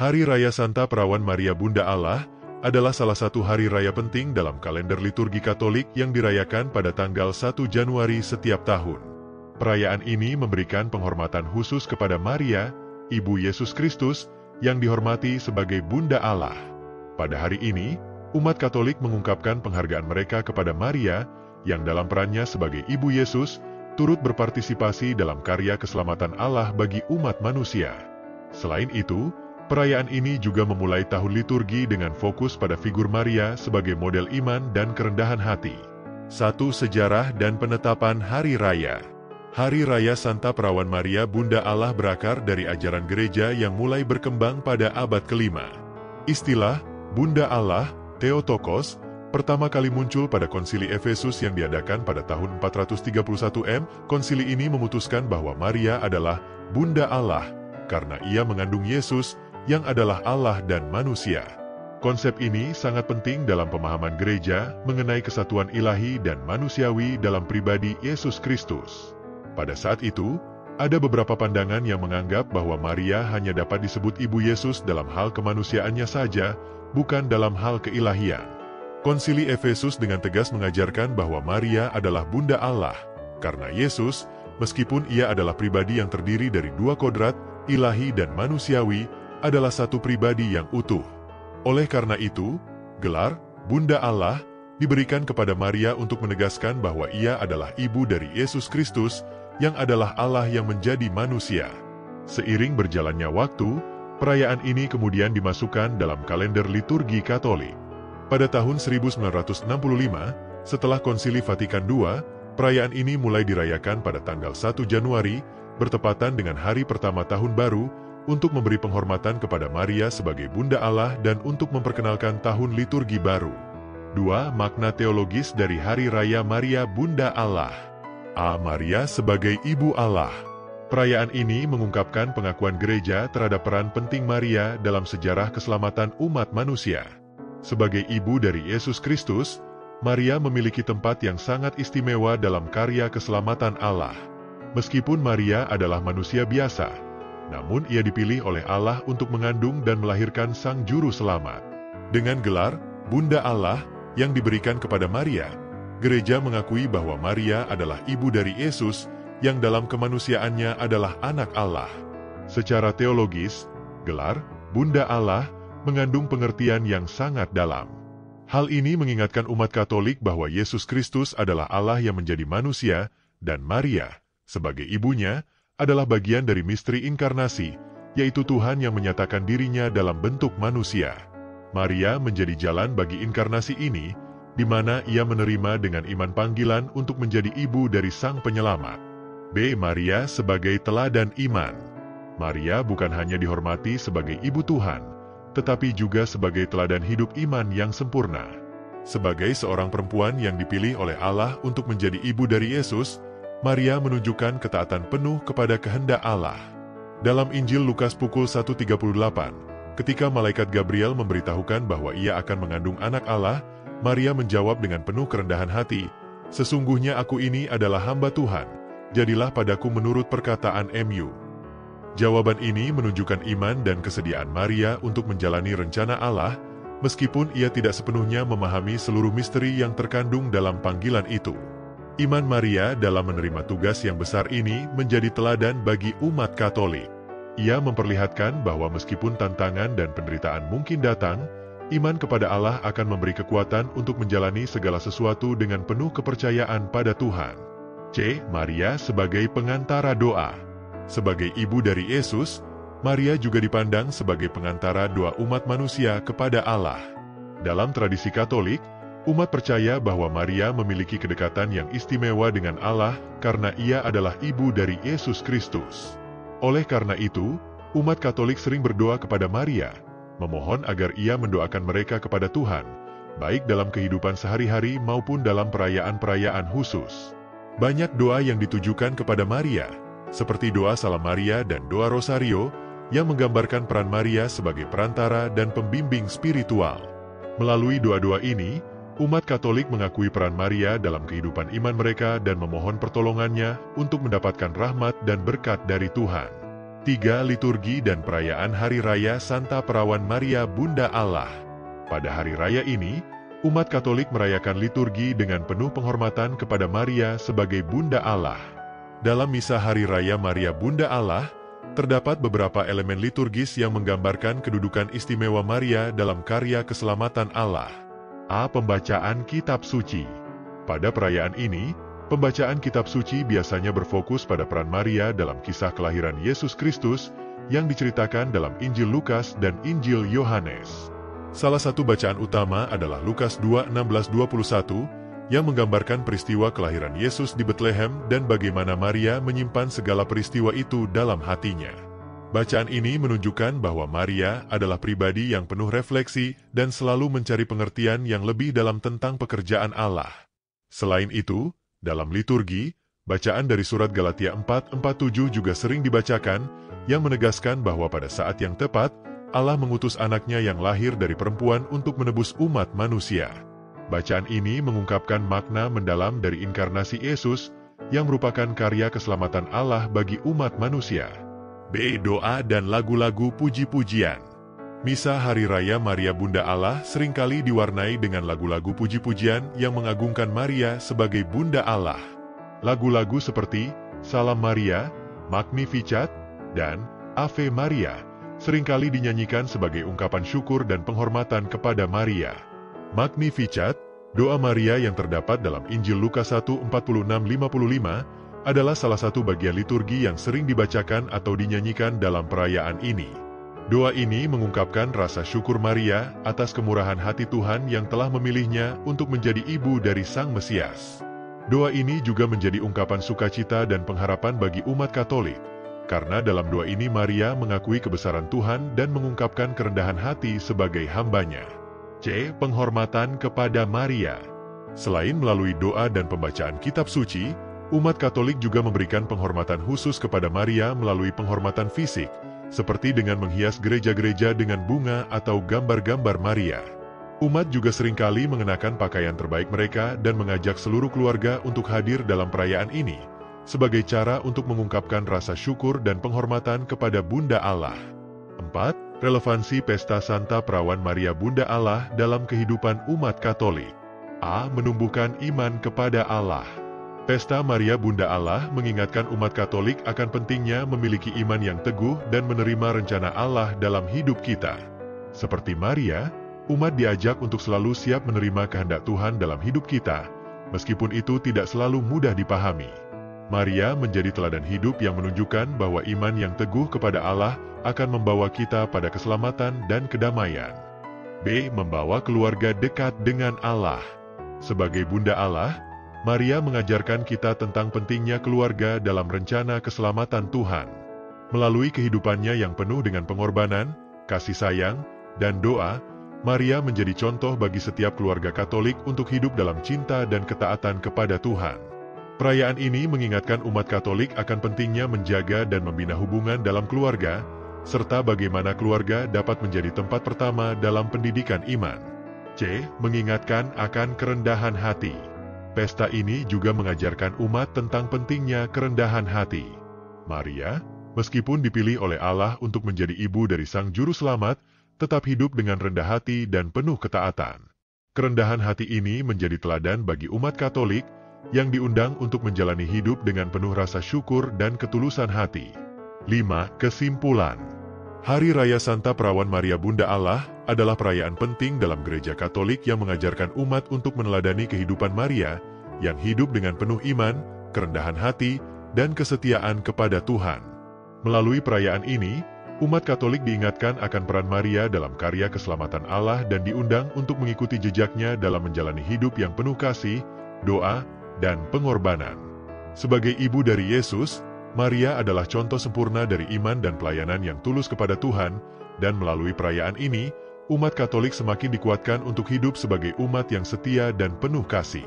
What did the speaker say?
Hari Raya Santa Perawan Maria Bunda Allah adalah salah satu hari raya penting dalam kalender liturgi Katolik yang dirayakan pada tanggal 1 Januari setiap tahun. Perayaan ini memberikan penghormatan khusus kepada Maria, Ibu Yesus Kristus, yang dihormati sebagai Bunda Allah. Pada hari ini, umat Katolik mengungkapkan penghargaan mereka kepada Maria, yang dalam perannya sebagai Ibu Yesus, turut berpartisipasi dalam karya keselamatan Allah bagi umat manusia. Selain itu, perayaan ini juga memulai tahun liturgi dengan fokus pada figur Maria sebagai model iman dan kerendahan hati. 1. Sejarah dan penetapan Hari Raya. Hari Raya Santa Perawan Maria Bunda Allah berakar dari ajaran gereja yang mulai berkembang pada abad ke-5. Istilah Bunda Allah, Theotokos, pertama kali muncul pada konsili Efesus yang diadakan pada tahun 431 M. Konsili ini memutuskan bahwa Maria adalah Bunda Allah, karena ia mengandung Yesus, yang adalah Allah dan manusia. Konsep ini sangat penting dalam pemahaman gereja mengenai kesatuan ilahi dan manusiawi dalam pribadi Yesus Kristus. Pada saat itu, ada beberapa pandangan yang menganggap bahwa Maria hanya dapat disebut Ibu Yesus dalam hal kemanusiaannya saja, bukan dalam hal keilahian. Konsili Efesus dengan tegas mengajarkan bahwa Maria adalah Bunda Allah, karena Yesus, meskipun ia adalah pribadi yang terdiri dari dua kodrat, ilahi dan manusiawi, adalah satu pribadi yang utuh. Oleh karena itu, gelar Bunda Allah diberikan kepada Maria untuk menegaskan bahwa ia adalah ibu dari Yesus Kristus, yang adalah Allah yang menjadi manusia. Seiring berjalannya waktu, perayaan ini kemudian dimasukkan dalam kalender liturgi Katolik. Pada tahun 1965, setelah Konsili Vatikan II, perayaan ini mulai dirayakan pada tanggal 1 Januari, bertepatan dengan hari pertama tahun baru, untuk memberi penghormatan kepada Maria sebagai Bunda Allah dan untuk memperkenalkan tahun liturgi baru. 2. Makna teologis dari Hari Raya Maria Bunda Allah. A. Maria sebagai Ibu Allah. Perayaan ini mengungkapkan pengakuan gereja terhadap peran penting Maria dalam sejarah keselamatan umat manusia. Sebagai ibu dari Yesus Kristus, Maria memiliki tempat yang sangat istimewa dalam karya keselamatan Allah. Meskipun Maria adalah manusia biasa, namun ia dipilih oleh Allah untuk mengandung dan melahirkan Sang Juru Selamat. Dengan gelar Bunda Allah yang diberikan kepada Maria, gereja mengakui bahwa Maria adalah ibu dari Yesus, yang dalam kemanusiaannya adalah anak Allah. Secara teologis, gelar Bunda Allah mengandung pengertian yang sangat dalam. Hal ini mengingatkan umat Katolik bahwa Yesus Kristus adalah Allah yang menjadi manusia, dan Maria, sebagai ibunya, adalah bagian dari misteri inkarnasi, yaitu Tuhan yang menyatakan dirinya dalam bentuk manusia. Maria menjadi jalan bagi inkarnasi ini, di mana ia menerima dengan iman panggilan untuk menjadi ibu dari Sang Penyelamat. B. Maria sebagai teladan iman. Maria bukan hanya dihormati sebagai ibu Tuhan, tetapi juga sebagai teladan hidup iman yang sempurna. Sebagai seorang perempuan yang dipilih oleh Allah untuk menjadi ibu dari Yesus, Maria menunjukkan ketaatan penuh kepada kehendak Allah. Dalam Injil Lukas pukul 1.38, ketika malaikat Gabriel memberitahukan bahwa ia akan mengandung anak Allah, Maria menjawab dengan penuh kerendahan hati, "Sesungguhnya aku ini adalah hamba Tuhan, jadilah padaku menurut perkataan MU." Jawaban ini menunjukkan iman dan kesediaan Maria untuk menjalani rencana Allah, meskipun ia tidak sepenuhnya memahami seluruh misteri yang terkandung dalam panggilan itu. Iman Maria dalam menerima tugas yang besar ini menjadi teladan bagi umat Katolik. Ia memperlihatkan bahwa meskipun tantangan dan penderitaan mungkin datang, iman kepada Allah akan memberi kekuatan untuk menjalani segala sesuatu dengan penuh kepercayaan pada Tuhan. C. Maria sebagai pengantara doa. Sebagai ibu dari Yesus, Maria juga dipandang sebagai pengantara doa umat manusia kepada Allah. Dalam tradisi Katolik, umat percaya bahwa Maria memiliki kedekatan yang istimewa dengan Allah karena ia adalah ibu dari Yesus Kristus. Oleh karena itu, umat Katolik sering berdoa kepada Maria, memohon agar ia mendoakan mereka kepada Tuhan, baik dalam kehidupan sehari-hari maupun dalam perayaan-perayaan khusus. Banyak doa yang ditujukan kepada Maria, seperti doa Salam Maria dan doa Rosario, yang menggambarkan peran Maria sebagai perantara dan pembimbing spiritual. Melalui doa-doa ini, umat Katolik mengakui peran Maria dalam kehidupan iman mereka dan memohon pertolongannya untuk mendapatkan rahmat dan berkat dari Tuhan. 3. Liturgi dan perayaan Hari Raya Santa Perawan Maria Bunda Allah. Pada hari raya ini, umat Katolik merayakan liturgi dengan penuh penghormatan kepada Maria sebagai Bunda Allah. Dalam misa Hari Raya Maria Bunda Allah, terdapat beberapa elemen liturgis yang menggambarkan kedudukan istimewa Maria dalam karya keselamatan Allah. A. Pembacaan Kitab Suci. Pada perayaan ini, pembacaan kitab suci biasanya berfokus pada peran Maria dalam kisah kelahiran Yesus Kristus yang diceritakan dalam Injil Lukas dan Injil Yohanes. Salah satu bacaan utama adalah Lukas 2:16-21 yang menggambarkan peristiwa kelahiran Yesus di Betlehem dan bagaimana Maria menyimpan segala peristiwa itu dalam hatinya. Bacaan ini menunjukkan bahwa Maria adalah pribadi yang penuh refleksi dan selalu mencari pengertian yang lebih dalam tentang pekerjaan Allah. Selain itu, dalam liturgi, bacaan dari surat Galatia 4:47 juga sering dibacakan, yang menegaskan bahwa pada saat yang tepat, Allah mengutus anaknya yang lahir dari perempuan untuk menebus umat manusia. Bacaan ini mengungkapkan makna mendalam dari inkarnasi Yesus, yang merupakan karya keselamatan Allah bagi umat manusia. B. Doa dan lagu-lagu puji-pujian. Misa Hari Raya Maria Bunda Allah seringkali diwarnai dengan lagu-lagu puji-pujian yang mengagungkan Maria sebagai Bunda Allah. Lagu-lagu seperti Salam Maria, Magnificat, dan Ave Maria seringkali dinyanyikan sebagai ungkapan syukur dan penghormatan kepada Maria. Magnificat, doa Maria yang terdapat dalam Injil Lukas 1:46-55, adalah salah satu bagian liturgi yang sering dibacakan atau dinyanyikan dalam perayaan ini. Doa ini mengungkapkan rasa syukur Maria atas kemurahan hati Tuhan yang telah memilihnya untuk menjadi ibu dari Sang Mesias. Doa ini juga menjadi ungkapan sukacita dan pengharapan bagi umat Katolik, karena dalam doa ini Maria mengakui kebesaran Tuhan dan mengungkapkan kerendahan hati sebagai hambanya. C. Penghormatan kepada Maria. Selain melalui doa dan pembacaan kitab suci, umat Katolik juga memberikan penghormatan khusus kepada Maria melalui penghormatan fisik, seperti dengan menghias gereja-gereja dengan bunga atau gambar-gambar Maria. Umat juga seringkali mengenakan pakaian terbaik mereka dan mengajak seluruh keluarga untuk hadir dalam perayaan ini, sebagai cara untuk mengungkapkan rasa syukur dan penghormatan kepada Bunda Allah. 4. Relevansi Pesta Santa Perawan Maria Bunda Allah dalam kehidupan umat Katolik. A. Menumbuhkan iman kepada Allah. Pesta Maria Bunda Allah mengingatkan umat Katolik akan pentingnya memiliki iman yang teguh dan menerima rencana Allah dalam hidup kita. Seperti Maria, umat diajak untuk selalu siap menerima kehendak Tuhan dalam hidup kita, meskipun itu tidak selalu mudah dipahami. Maria menjadi teladan hidup yang menunjukkan bahwa iman yang teguh kepada Allah akan membawa kita pada keselamatan dan kedamaian. B. Membawa keluarga dekat dengan Allah. Sebagai Bunda Allah, Maria mengajarkan kita tentang pentingnya keluarga dalam rencana keselamatan Tuhan. Melalui kehidupannya yang penuh dengan pengorbanan, kasih sayang, dan doa, Maria menjadi contoh bagi setiap keluarga Katolik untuk hidup dalam cinta dan ketaatan kepada Tuhan. Perayaan ini mengingatkan umat Katolik akan pentingnya menjaga dan membina hubungan dalam keluarga, serta bagaimana keluarga dapat menjadi tempat pertama dalam pendidikan iman. C. Mengingatkan akan kerendahan hati. Pesta ini juga mengajarkan umat tentang pentingnya kerendahan hati. Maria, meskipun dipilih oleh Allah untuk menjadi ibu dari Sang Juru Selamat, tetap hidup dengan rendah hati dan penuh ketaatan. Kerendahan hati ini menjadi teladan bagi umat Katolik, yang diundang untuk menjalani hidup dengan penuh rasa syukur dan ketulusan hati. 5. Kesimpulan. Hari Raya Santa Perawan Maria Bunda Allah adalah perayaan penting dalam Gereja Katolik yang mengajarkan umat untuk meneladani kehidupan Maria, yang hidup dengan penuh iman, kerendahan hati, dan kesetiaan kepada Tuhan. Melalui perayaan ini, umat Katolik diingatkan akan peran Maria dalam karya keselamatan Allah dan diundang untuk mengikuti jejaknya dalam menjalani hidup yang penuh kasih, doa, dan pengorbanan. Sebagai ibu dari Yesus, Maria adalah contoh sempurna dari iman dan pelayanan yang tulus kepada Tuhan, dan melalui perayaan ini, umat Katolik semakin dikuatkan untuk hidup sebagai umat yang setia dan penuh kasih.